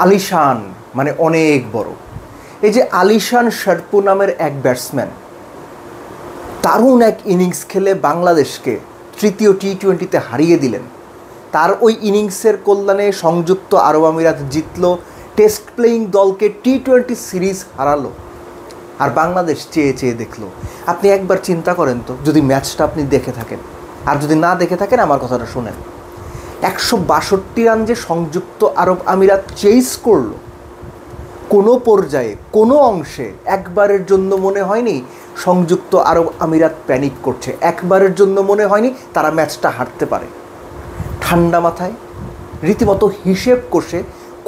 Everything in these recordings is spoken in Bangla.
আলিশান মানে অনেক বড়। এই যে আলিশান শার্পু নামের এক ব্যাটসম্যান দারুণ এক ইনিংস খেলে বাংলাদেশকে তৃতীয় টি-20তে হারিয়ে দিলেন। তার ওই ইনিংসের কল্যাণে সংযুক্ত আরব আমিরাত জিতল, টেস্ট প্লেয়িং দলকে টি-20 সিরিজ হারালো, আর বাংলাদেশ চেয়ে চেয়ে দেখলো। আপনি একবার চিন্তা করেন তো, যদি ম্যাচটা আপনি দেখে থাকেন, আর যদি না দেখে থাকেন আমার কথাটা শোনেন। 162 রান যে সংযুক্ত আরব আমিরাত চেস করলো, কোনো পর্যায়ে কোনো অংশে একবারের জন্য মনে হয়নি সংযুক্ত আরব আমিরাত প্যানিক করছে, একবারের জন্য মনে হয়নি তারা ম্যাচটা হারতে পারে। ঠান্ডা মাথায় রীতিমতো হিসেব কষে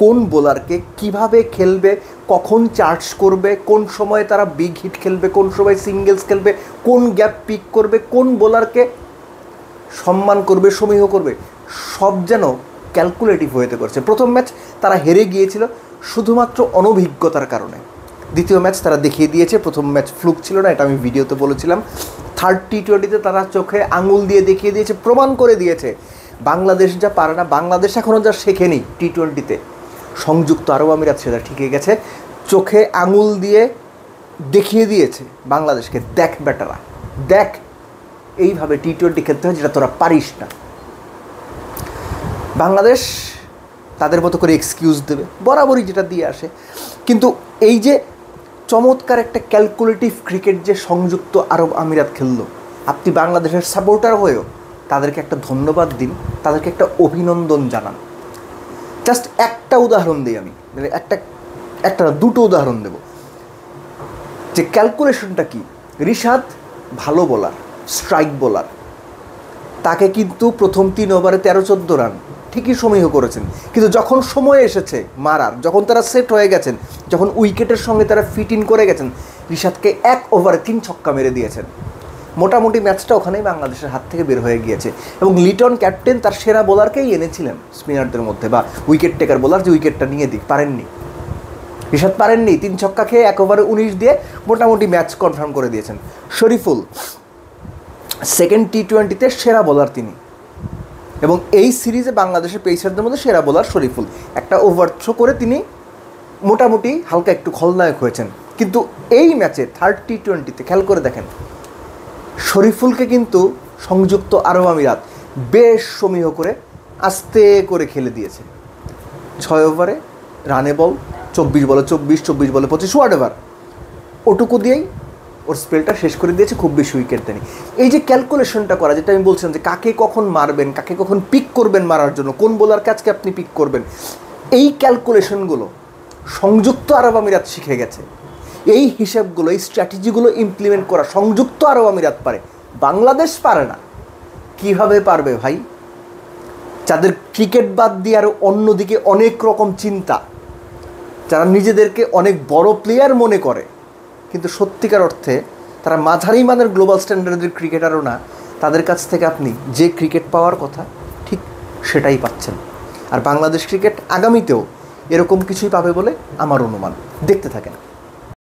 কোন বোলারকে কিভাবে খেলবে, কখন চার্জ করবে, কোন সময়ে তারা বিগ হিট খেলবে, কোন সময় সিঙ্গেলস খেলবে, কোন গ্যাপ পিক করবে, কোন বোলারকে সম্মান করবে, সমীহ করবে, সব যেন ক্যালকুলেটিভ হয়েতে করছে। প্রথম ম্যাচ তারা হেরে গিয়েছিল শুধুমাত্র অনভিজ্ঞতার কারণে। দ্বিতীয় ম্যাচ তারা দেখিয়ে দিয়েছে প্রথম ম্যাচ ফ্লুক ছিল না, এটা আমি ভিডিওতে বলেছিলাম। থার্ড টি-20তে তারা চোখে আঙুল দিয়ে দেখিয়ে দিয়েছে, প্রমাণ করে দিয়েছে বাংলাদেশ যা পারে না, বাংলাদেশ এখনও যা শেখেনি টি-20তে, সংযুক্ত আরব আমিরাত সেটা ঠিকই গেছে, চোখে আঙুল দিয়ে দেখিয়ে দিয়েছে বাংলাদেশকে, দেখ বেটারা দেখ, এইভাবে টি-20 খেলতে হয় যেটা তোরা পারিস না। বাংলাদেশ তাদের মতো করে এক্সকিউজ দেবে, বরাবরই যেটা দিয়ে আসে। কিন্তু এই যে চমৎকার একটা ক্যালকুলেটিভ ক্রিকেট যে সংযুক্ত আরব আমিরাত খেললো, আপনি বাংলাদেশের সাপোর্টার হয়েও তাদেরকে একটা ধন্যবাদ দিন, তাদেরকে একটা অভিনন্দন জানান। জাস্ট একটা উদাহরণ দিই আমি, একটা দুটো উদাহরণ দেব যে ক্যালকুলেশনটা কি। রিশাদ ভালো বোলার, স্ট্রাইক বোলার, তাকে কিন্তু প্রথম 3 ওভারে 13-14 রান ঠিকই সমীহ করেছেন, কিন্তু যখন সময় এসেছে মারার, যখন তারা সেট হয়ে গেছেন, যখন উইকেটের সঙ্গে তারা ফিট ইন করে গেছেন, রিশাদকে 1 ওভারে 3 ছক্কা মেরে দিয়েছেন। মোটামুটি ম্যাচটা ওখানেই বাংলাদেশের হাত থেকে বের হয়ে গিয়েছে। এবং লিটন ক্যাপ্টেন তার সেরা বোলারকেই এনেছিলেন স্পিনারদের মধ্যে, বা উইকেট টেকার বোলার যে উইকেটটা নিয়ে দিক, পারেননি, রিশাদ পারেননি। 3 ছক্কা খেয়ে 1 ওভারে 19 দিয়ে মোটামুটি ম্যাচ কনফার্ম করে দিয়েছেন। শরীফুল সেকেন্ড টি-20তে সেরা বোলার তিনি, এবং এই সিরিজে বাংলাদেশের পেসারদের মধ্যে সেরা বোলার শরীফুল। একটা ওভার থ্রো করে তিনি মোটামুটি হালকা একটু খলনায়ক হয়েছেন। কিন্তু এই ম্যাচে থার্ড টি-20তে খেয়াল করে দেখেন, শরীফুলকে কিন্তু সংযুক্ত আরব আমিরাত বেশ সমীহ করে আস্তে করে খেলে দিয়েছে। 6 ওভারে রানে বল, 24 বলে 24, 24 বলে 25, হোয়াট এভার, ওটুকু দিয়েই ওর স্পেলটা শেষ করে দিয়েছে, খুব বেশি উইকেট দেয়নি। এই যে ক্যালকুলেশনটা করা, যেটা আমি বলছিলাম যে কাকে কখন মারবেন, কাকে কখন পিক করবেন মারার জন্য, কোন বোলারকে আজকে আপনি পিক করবেন, এই ক্যালকুলেশনগুলো সংযুক্ত আরব আমিরাত শিখে গেছে। এই হিসাবগুলো, এই স্ট্র্যাটেজিগুলো ইমপ্লিমেন্ট করা সংযুক্ত আরব আমিরাত পারে, বাংলাদেশ পারে না। কিভাবে পারবে ভাই? যাদের ক্রিকেট বাদ দিয়ে আরও অন্যদিকে অনেক রকম চিন্তা, যারা নিজেদেরকে অনেক বড় প্লেয়ার মনে করে, কিন্তু সত্যিকার অর্থে তারা মাঝারি মানের গ্লোবাল স্ট্যান্ডার্ডের ক্রিকেটারও না, তাদের কাছ থেকে আপনি যে ক্রিকেট পাওয়ার কথা ঠিক সেটাই পাচ্ছেন। আর বাংলাদেশ ক্রিকেট আগামীতেও এরকম কিছুই পাবে বলে আমার অনুমান। দেখতে থাকেন।